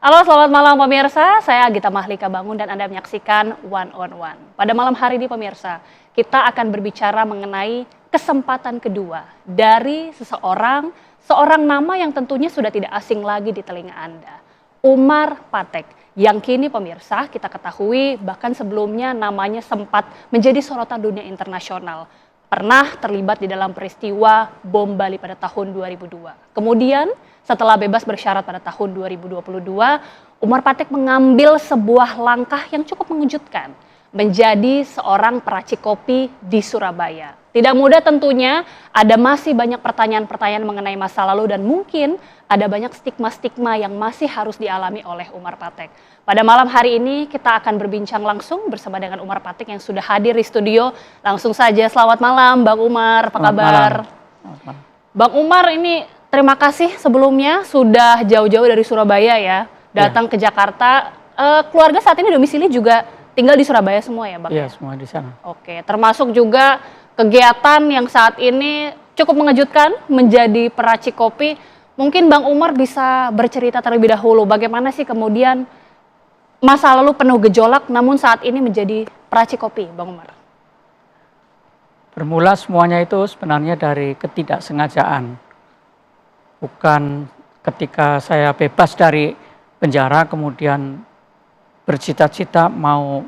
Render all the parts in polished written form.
Halo, selamat malam pemirsa. Saya Gita Mahlika Bangun dan Anda menyaksikan One on One. Pada malam hari ini pemirsa, kita akan berbicara mengenai kesempatan kedua dari seorang nama yang tentunya sudah tidak asing lagi di telinga Anda. Umar Patek, yang kini pemirsa kita ketahui bahkan sebelumnya namanya sempat menjadi sorotan dunia internasional. Pernah terlibat di dalam peristiwa bom Bali pada tahun 2002. Kemudian setelah bebas bersyarat pada tahun 2022, Umar Patek mengambil sebuah langkah yang cukup mengejutkan, menjadi seorang peracik kopi di Surabaya. Tidak mudah tentunya, ada masih banyak pertanyaan-pertanyaan mengenai masa lalu dan mungkin ada banyak stigma-stigma yang masih harus dialami oleh Umar Patek. Pada malam hari ini kita akan berbincang langsung bersama dengan Umar Patek yang sudah hadir di studio. Langsung saja, selamat malam Bang Umar, apa kabar? Bang Umar, ini terima kasih sebelumnya sudah jauh-jauh dari Surabaya ya, datang ke Jakarta. Keluarga saat ini domisili juga tinggal di Surabaya semua ya Bang? Iya, semua di sana. Oke, termasuk juga kegiatan yang saat ini cukup mengejutkan menjadi peracik kopi. Mungkin Bang Umar bisa bercerita terlebih dahulu bagaimana sih kemudian masa lalu penuh gejolak namun saat ini menjadi peracik kopi, Bang Umar? Bermula semuanya itu sebenarnya dari ketidaksengajaan. Bukan ketika saya bebas dari penjara kemudian bercita-cita mau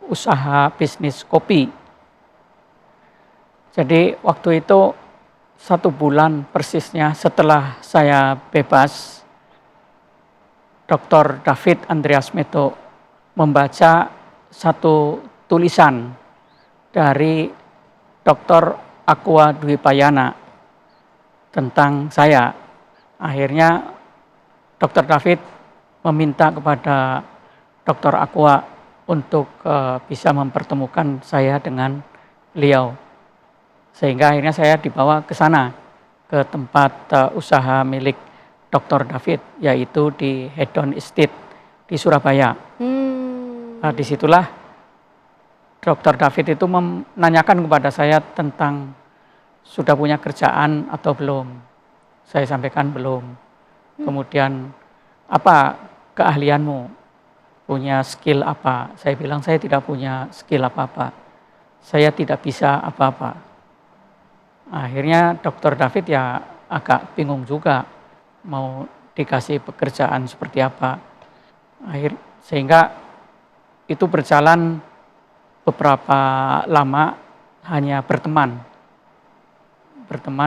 usaha bisnis kopi. Jadi waktu itu 1 bulan persisnya setelah saya bebas, Dr. David Andreas Meto membaca satu tulisan dari Dr. Aqua Dwi Payana tentang saya. Akhirnya Dr. David meminta kepada Dr. Aqua untuk bisa mempertemukan saya dengan beliau. Sehingga akhirnya saya dibawa ke sana, ke tempat usaha milik Dr. David, yaitu di Hedon Estate di Surabaya. Nah, disitulah Dr. David itu menanyakan kepada saya tentang sudah punya kerjaan atau belum. Saya sampaikan belum. Kemudian apa keahlianmu? Punya skill apa? Saya bilang saya tidak punya skill apa-apa. Saya tidak bisa apa-apa. Akhirnya Dr. David ya agak bingung juga mau dikasih pekerjaan seperti apa. Sehingga itu berjalan beberapa lama hanya berteman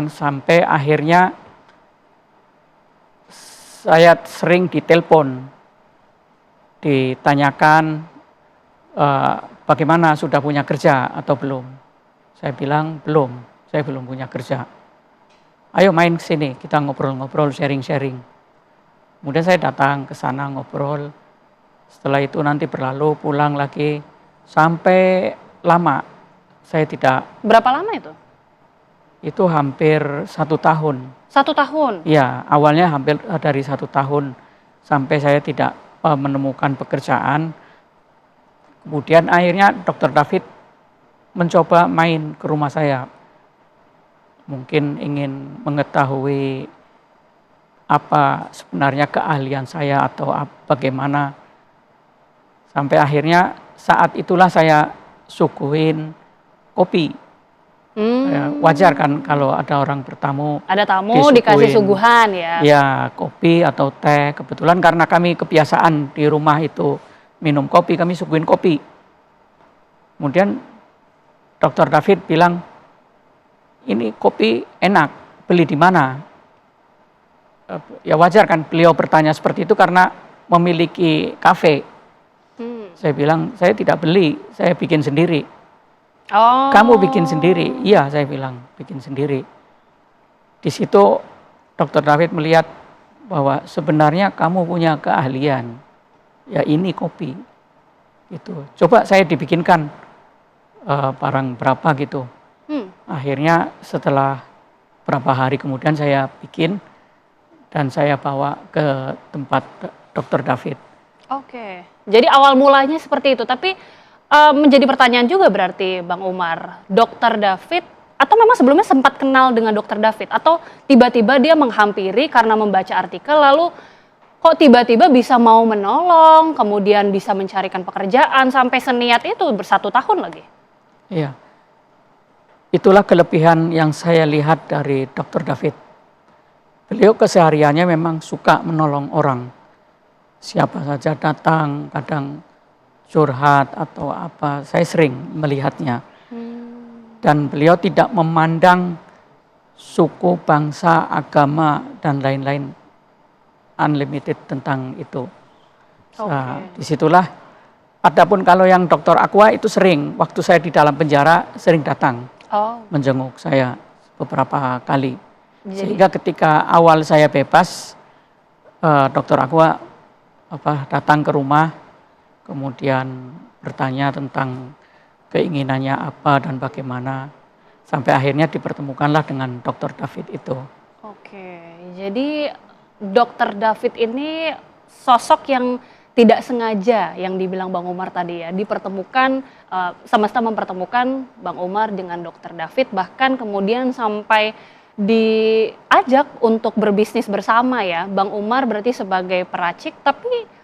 sampai akhirnya saya sering ditelepon, ditanyakan bagaimana sudah punya kerja atau belum. Saya bilang belum. Saya belum punya kerja. Ayo main ke sini, kita ngobrol-ngobrol, sharing-sharing. Kemudian saya datang ke sana ngobrol. Setelah itu nanti berlalu, pulang lagi sampai lama. Saya tidak. Berapa lama itu? Itu hampir 1 tahun. 1 tahun? Iya, awalnya hampir dari 1 tahun sampai saya tidak menemukan pekerjaan. Kemudian akhirnya Dr. David mencoba main ke rumah saya. Mungkin ingin mengetahui apa sebenarnya keahlian saya atau bagaimana. Sampai akhirnya saat itulah saya suguhin kopi. Ya, wajar kan kalau ada orang bertamu. Ada tamu dikasih suguhan ya? Ya, kopi atau teh. Kebetulan karena kami kebiasaan di rumah itu minum kopi, kami suguhin kopi. Kemudian Dr. David bilang, ini kopi enak, beli di mana? Ya wajar kan beliau bertanya seperti itu karena memiliki kafe. Saya bilang, saya tidak beli, saya bikin sendiri. Oh. Kamu bikin sendiri? Iya, saya bilang, bikin sendiri. Di situ Dr. David melihat bahwa sebenarnya kamu punya keahlian. Ya ini kopi. Gitu. Coba saya dibikinkan barang berapa gitu. Akhirnya setelah beberapa hari kemudian saya bikin dan saya bawa ke tempat Dr. David. Oke, jadi awal mulanya seperti itu. Tapi menjadi pertanyaan juga berarti Bang Umar, Dr. David atau memang sebelumnya sempat kenal dengan Dr. David atau tiba-tiba dia menghampiri karena membaca artikel lalu kok tiba-tiba bisa mau menolong, kemudian bisa mencarikan pekerjaan sampai seniat itu bersatu tahun lagi? Iya, itulah kelebihan yang saya lihat dari Dr. David. Beliau kesehariannya memang suka menolong orang. Siapa saja datang, kadang curhat atau apa, saya sering melihatnya. Dan beliau tidak memandang suku, bangsa, agama, dan lain-lain, unlimited tentang itu. Nah, disitulah, adapun kalau yang Dokter Aqua itu sering, waktu saya di dalam penjara sering datang menjenguk saya beberapa kali. Sehingga ketika awal saya bebas, Dokter Aqua datang ke rumah, kemudian bertanya tentang keinginannya apa dan bagaimana, sampai akhirnya dipertemukanlah dengan Dr. David itu. Oke, jadi Dr. David ini sosok yang tidak sengaja yang dibilang Bang Umar tadi ya, dipertemukan, semesta mempertemukan Bang Umar dengan Dr. David, bahkan kemudian sampai diajak untuk berbisnis bersama ya. Bang Umar berarti sebagai peracik, tapi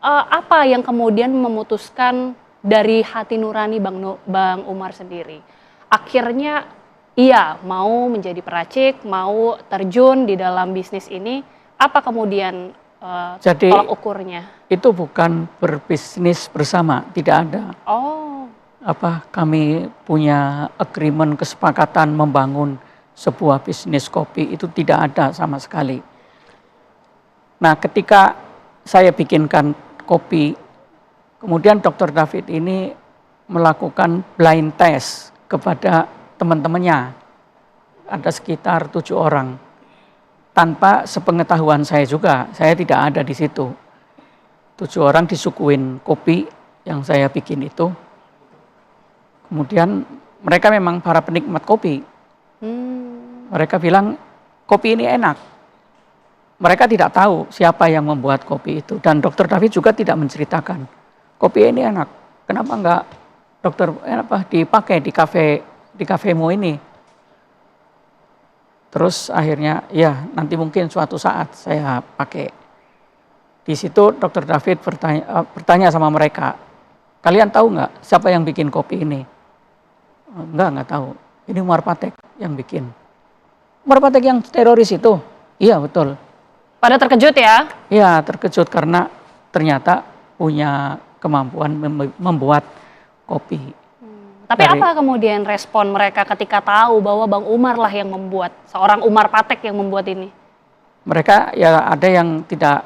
apa yang kemudian memutuskan dari hati nurani Bang Umar sendiri? Akhirnya ia mau menjadi peracik, mau terjun di dalam bisnis ini, apa kemudian Jadi, tolak ukurnya? Itu bukan berbisnis bersama, tidak ada. Kami punya agreement, kesepakatan membangun sebuah bisnis kopi, itu tidak ada sama sekali. Nah, ketika saya bikinkan kopi, kemudian Dr. David ini melakukan blind test kepada teman-temannya. Ada sekitar 7 orang. Tanpa sepengetahuan saya juga, saya tidak ada di situ. 7 orang disuguhin kopi yang saya bikin itu. Kemudian mereka memang para penikmat kopi. Mereka bilang kopi ini enak. Mereka tidak tahu siapa yang membuat kopi itu. Dan Dr. David juga tidak menceritakan, kopi ini enak, kenapa enggak dokter dipakai di kafemu ini. Terus akhirnya ya nanti mungkin suatu saat saya pakai. Di situ Dr. David bertanya sama mereka, kalian tahu nggak siapa yang bikin kopi ini? Nggak tahu. Ini Umar Patek yang bikin. Umar Patek yang teroris itu? Iya betul. Pada terkejut ya? Iya terkejut karena ternyata punya kemampuan membuat kopi. Tapi apa kemudian respon mereka ketika tahu bahwa Bang Umar lah yang membuat, seorang Umar Patek yang membuat ini? Mereka ya ada yang tidak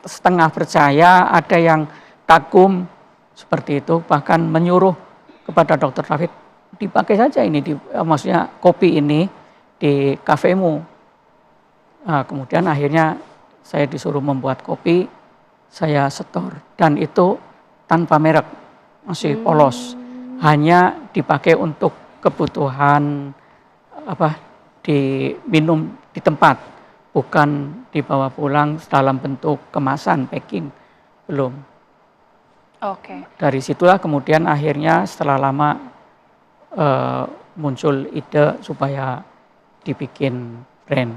setengah percaya, ada yang kagum seperti itu, bahkan menyuruh kepada Dr. David dipakai saja ini, maksudnya kopi ini di kafemu. Nah, kemudian akhirnya saya disuruh membuat kopi, saya setor dan itu tanpa merek, masih polos. Hanya dipakai untuk kebutuhan diminum di tempat, bukan dibawa pulang dalam bentuk kemasan, packing, belum. Dari situlah kemudian akhirnya setelah lama muncul ide supaya dibikin brand.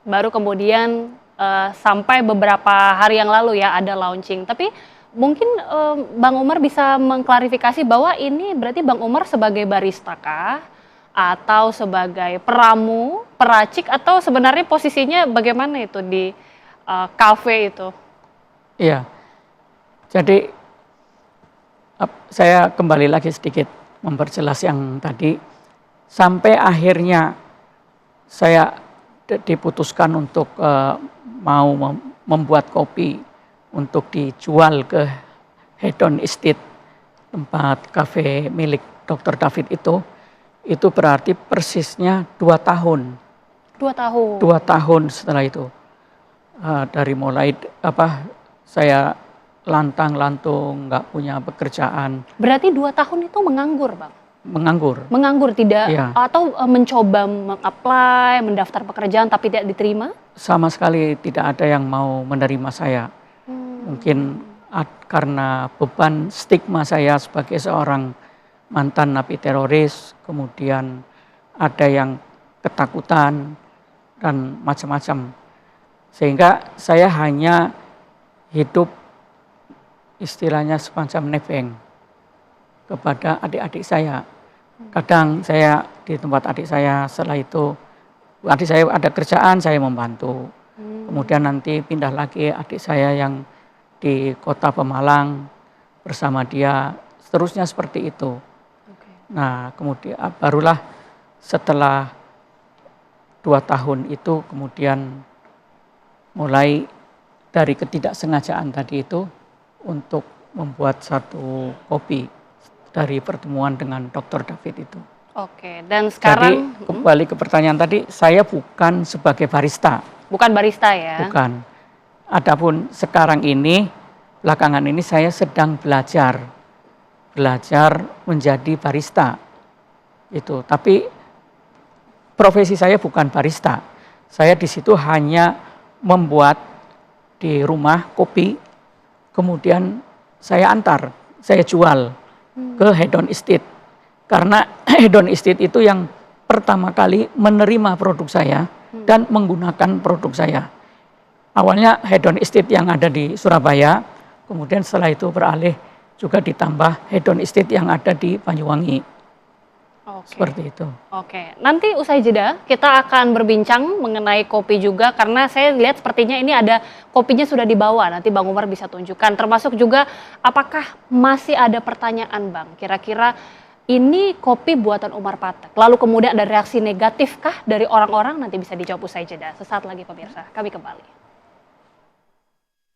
Baru kemudian sampai beberapa hari yang lalu ya ada launching, tapi mungkin Bang Umar bisa mengklarifikasi bahwa ini berarti Bang Umar sebagai barista kah? Atau sebagai peramu, peracik, atau sebenarnya posisinya bagaimana itu di kafe itu? Iya, jadi saya kembali lagi sedikit memperjelas yang tadi. Sampai akhirnya saya diputuskan untuk mau membuat kopi untuk dijual ke Hedon Estate, tempat kafe milik Dr. David itu berarti persisnya 2 tahun. 2 tahun? 2 tahun setelah itu. Dari mulai saya lantang-lantung, nggak punya pekerjaan. Berarti 2 tahun itu menganggur, Bang? Menganggur. Menganggur, tidak iya. Atau mencoba meng-apply, mendaftar pekerjaan tapi tidak diterima? Sama sekali tidak ada yang mau menerima saya. Mungkin karena beban stigma saya sebagai seorang mantan napi teroris, kemudian ada yang ketakutan dan macam-macam. Sehingga saya hanya hidup istilahnya semacam nebeng kepada adik-adik saya. Kadang saya di tempat adik saya, setelah itu adik saya ada kerjaan, saya membantu. Kemudian nanti pindah lagi adik saya yang di kota Pemalang bersama dia, seterusnya seperti itu. Nah, kemudian barulah setelah 2 tahun itu kemudian mulai dari ketidaksengajaan tadi itu untuk membuat satu kopi dari pertemuan dengan Dr. David itu. Oke, dan sekarang Jadi kembali ke pertanyaan tadi, saya bukan sebagai barista. bukan barista ya? Bukan. Adapun sekarang ini, belakangan ini saya sedang belajar menjadi barista. Itu. Tapi profesi saya bukan barista. Saya di situ hanya membuat di rumah kopi, kemudian saya antar, saya jual ke Hedon Estate. Karena Hedon Estate itu yang pertama kali menerima produk saya dan menggunakan produk saya. Awalnya Hedon Estate yang ada di Surabaya, kemudian setelah itu beralih juga ditambah Hedon Estate yang ada di Banyuwangi. Seperti itu. Oke, nanti usai jeda kita akan berbincang mengenai kopi juga, karena saya lihat sepertinya ini ada kopinya sudah dibawa, nanti Bang Umar bisa tunjukkan, termasuk juga apakah masih ada pertanyaan Bang, kira-kira ini kopi buatan Umar Patek, lalu kemudian ada reaksi negatif kah dari orang-orang, nanti bisa dijawab usai jeda. Sesaat lagi pemirsa, kami kembali.